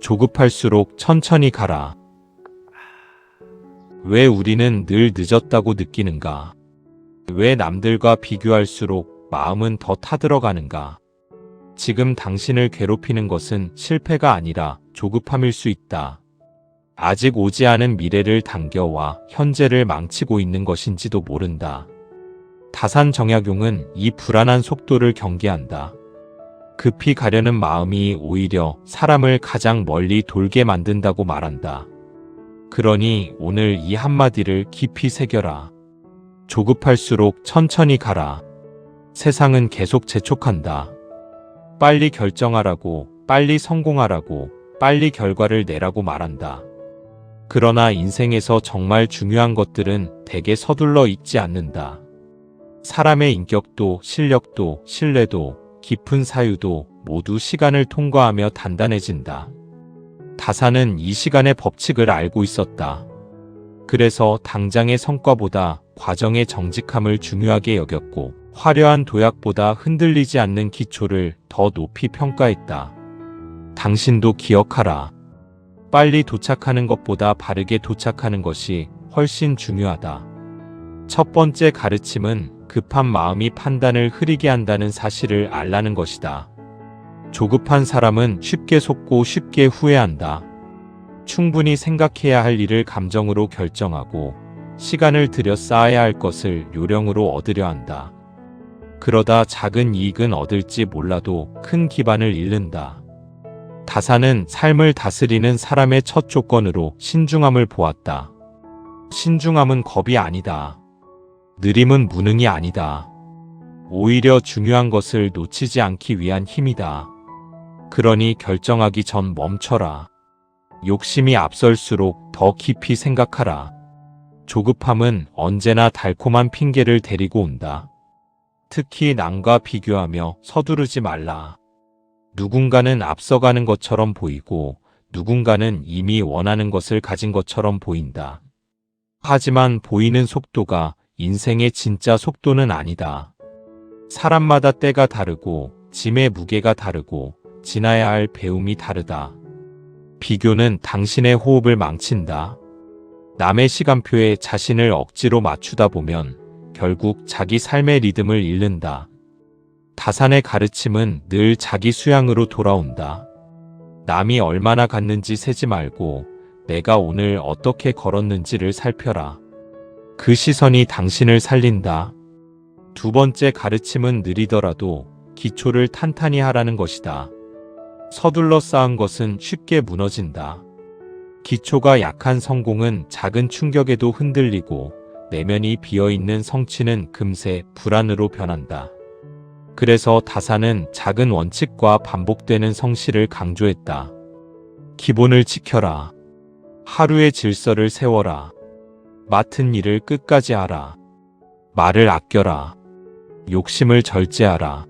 조급할수록 천천히 가라. 왜 우리는 늘 늦었다고 느끼는가? 왜 남들과 비교할수록 마음은 더 타들어가는가? 지금 당신을 괴롭히는 것은 실패가 아니라 조급함일 수 있다. 아직 오지 않은 미래를 당겨와 현재를 망치고 있는 것인지도 모른다. 다산정약용은 이 불안한 속도를 경계한다. 급히 가려는 마음이 오히려 사람을 가장 멀리 돌게 만든다고 말한다. 그러니 오늘 이 한마디를 깊이 새겨라. 조급할수록 천천히 가라. 세상은 계속 재촉한다. 빨리 결정하라고, 빨리 성공하라고, 빨리 결과를 내라고 말한다. 그러나 인생에서 정말 중요한 것들은 대개 서둘러 있지 않는다. 사람의 인격도, 실력도, 신뢰도, 깊은 사유도 모두 시간을 통과하며 단단해진다. 다산은 이 시간의 법칙을 알고 있었다. 그래서 당장의 성과보다 과정의 정직함을 중요하게 여겼고, 화려한 도약보다 흔들리지 않는 기초를 더 높이 평가했다. 당신도 기억하라. 빨리 도착하는 것보다 바르게 도착하는 것이 훨씬 중요하다. 첫 번째 가르침은 급한 마음이 판단을 흐리게 한다는 사실을 알라는 것이다. 조급한 사람은 쉽게 속고 쉽게 후회한다. 충분히 생각해야 할 일을 감정으로 결정하고 시간을 들여 쌓아야 할 것을 요령으로 얻으려 한다. 그러다 작은 이익은 얻을지 몰라도 큰 기반을 잃는다. 다산은 삶을 다스리는 사람의 첫 조건으로 신중함을 보았다. 신중함은 겁이 아니다. 느림은 무능이 아니다. 오히려 중요한 것을 놓치지 않기 위한 힘이다. 그러니 결정하기 전 멈춰라. 욕심이 앞설수록 더 깊이 생각하라. 조급함은 언제나 달콤한 핑계를 데리고 온다. 특히 남과 비교하며 서두르지 말라. 누군가는 앞서가는 것처럼 보이고 누군가는 이미 원하는 것을 가진 것처럼 보인다. 하지만 보이는 속도가 인생의 진짜 속도는 아니다. 사람마다 때가 다르고 짐의 무게가 다르고 지나야 할 배움이 다르다. 비교는 당신의 호흡을 망친다. 남의 시간표에 자신을 억지로 맞추다 보면 결국 자기 삶의 리듬을 잃는다. 다산의 가르침은 늘 자기 수양으로 돌아온다. 남이 얼마나 갔는지 세지 말고 내가 오늘 어떻게 걸었는지를 살펴라. 그 시선이 당신을 살린다. 두 번째 가르침은 느리더라도 기초를 탄탄히 하라는 것이다. 서둘러 쌓은 것은 쉽게 무너진다. 기초가 약한 성공은 작은 충격에도 흔들리고 내면이 비어있는 성취는 금세 불안으로 변한다. 그래서 다산은 작은 원칙과 반복되는 성실을 강조했다. 기본을 지켜라. 하루의 질서를 세워라. 맡은 일을 끝까지 하라. 말을 아껴라. 욕심을 절제하라.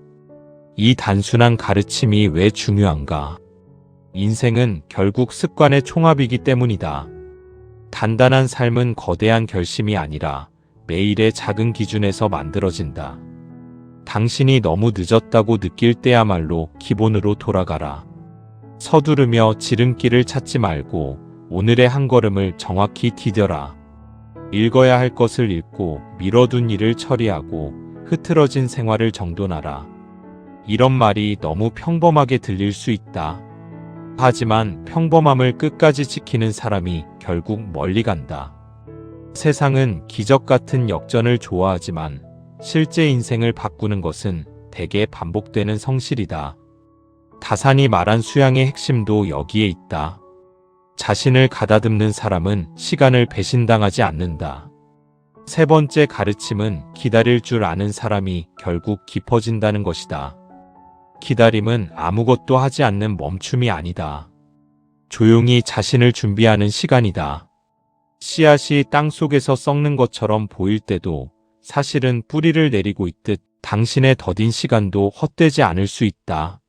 이 단순한 가르침이 왜 중요한가? 인생은 결국 습관의 총합이기 때문이다. 단단한 삶은 거대한 결심이 아니라 매일의 작은 기준에서 만들어진다. 당신이 너무 늦었다고 느낄 때야말로 기본으로 돌아가라. 서두르며 지름길을 찾지 말고 오늘의 한 걸음을 정확히 디뎌라. 읽어야 할 것을 읽고 미뤄둔 일을 처리하고 흐트러진 생활을 정돈하라. 이런 말이 너무 평범하게 들릴 수 있다. 하지만 평범함을 끝까지 지키는 사람이 결국 멀리 간다. 세상은 기적 같은 역전을 좋아하지만 실제 인생을 바꾸는 것은 대개 반복되는 성실이다. 다산이 말한 수양의 핵심도 여기에 있다. 자신을 가다듬는 사람은 시간을 배신당하지 않는다. 세 번째 가르침은 기다릴 줄 아는 사람이 결국 깊어진다는 것이다. 기다림은 아무것도 하지 않는 멈춤이 아니다. 조용히 자신을 준비하는 시간이다. 씨앗이 땅속에서 썩는 것처럼 보일 때도 사실은 뿌리를 내리고 있듯 당신의 더딘 시간도 헛되지 않을 수 있다.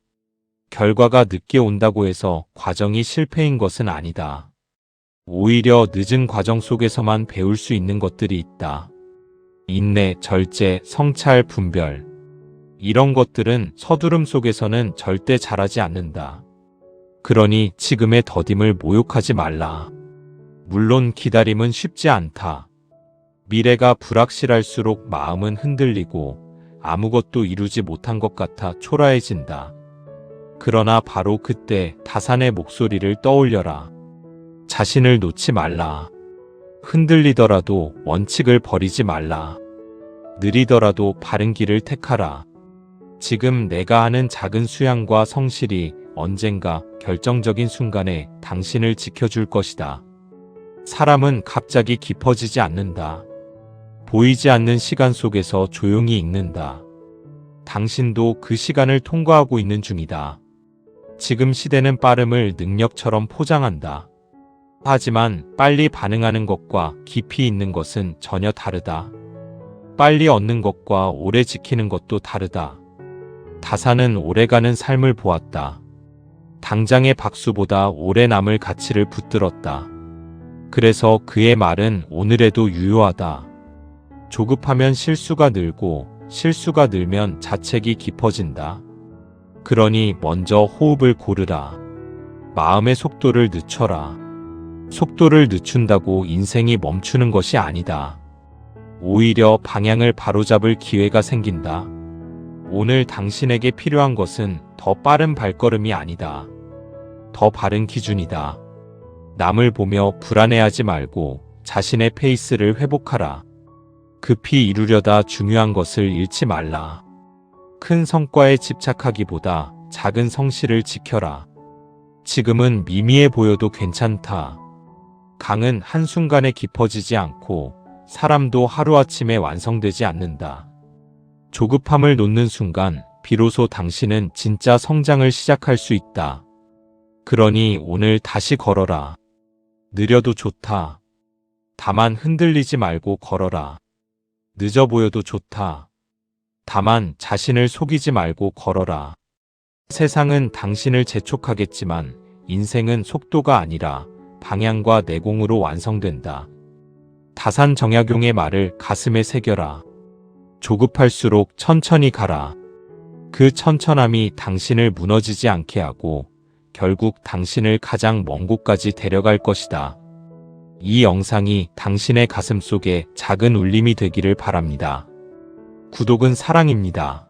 결과가 늦게 온다고 해서 과정이 실패인 것은 아니다. 오히려 늦은 과정 속에서만 배울 수 있는 것들이 있다. 인내, 절제, 성찰, 분별. 이런 것들은 서두름 속에서는 절대 자라지 않는다. 그러니 지금의 더딤을 모욕하지 말라. 물론 기다림은 쉽지 않다. 미래가 불확실할수록 마음은 흔들리고 아무것도 이루지 못한 것 같아 초라해진다. 그러나 바로 그때 다산의 목소리를 떠올려라. 자신을 놓지 말라. 흔들리더라도 원칙을 버리지 말라. 느리더라도 바른 길을 택하라. 지금 내가 하는 작은 수양과 성실이 언젠가 결정적인 순간에 당신을 지켜줄 것이다. 사람은 갑자기 깊어지지 않는다. 보이지 않는 시간 속에서 조용히 익는다. 당신도 그 시간을 통과하고 있는 중이다. 지금 시대는 빠름을 능력처럼 포장한다. 하지만 빨리 반응하는 것과 깊이 있는 것은 전혀 다르다. 빨리 얻는 것과 오래 지키는 것도 다르다. 다산은 오래가는 삶을 보았다. 당장의 박수보다 오래 남을 가치를 붙들었다. 그래서 그의 말은 오늘에도 유효하다. 조급하면 실수가 늘고 실수가 늘면 자책이 깊어진다. 그러니 먼저 호흡을 고르라. 마음의 속도를 늦춰라. 속도를 늦춘다고 인생이 멈추는 것이 아니다. 오히려 방향을 바로잡을 기회가 생긴다. 오늘 당신에게 필요한 것은 더 빠른 발걸음이 아니다. 더 바른 기준이다. 남을 보며 불안해하지 말고 자신의 페이스를 회복하라. 급히 이루려다 중요한 것을 잃지 말라. 큰 성과에 집착하기보다 작은 성실을 지켜라. 지금은 미미해 보여도 괜찮다. 강은 한순간에 깊어지지 않고 사람도 하루아침에 완성되지 않는다. 조급함을 놓는 순간 비로소 당신은 진짜 성장을 시작할 수 있다. 그러니 오늘 다시 걸어라. 느려도 좋다. 다만 흔들리지 말고 걸어라. 늦어 보여도 좋다. 다만 자신을 속이지 말고 걸어라. 세상은 당신을 재촉하겠지만 인생은 속도가 아니라 방향과 내공으로 완성된다. 다산 정약용의 말을 가슴에 새겨라. 조급할수록 천천히 가라. 그 천천함이 당신을 무너지지 않게 하고 결국 당신을 가장 먼 곳까지 데려갈 것이다. 이 영상이 당신의 가슴 속에 작은 울림이 되기를 바랍니다. 구독은 사랑입니다.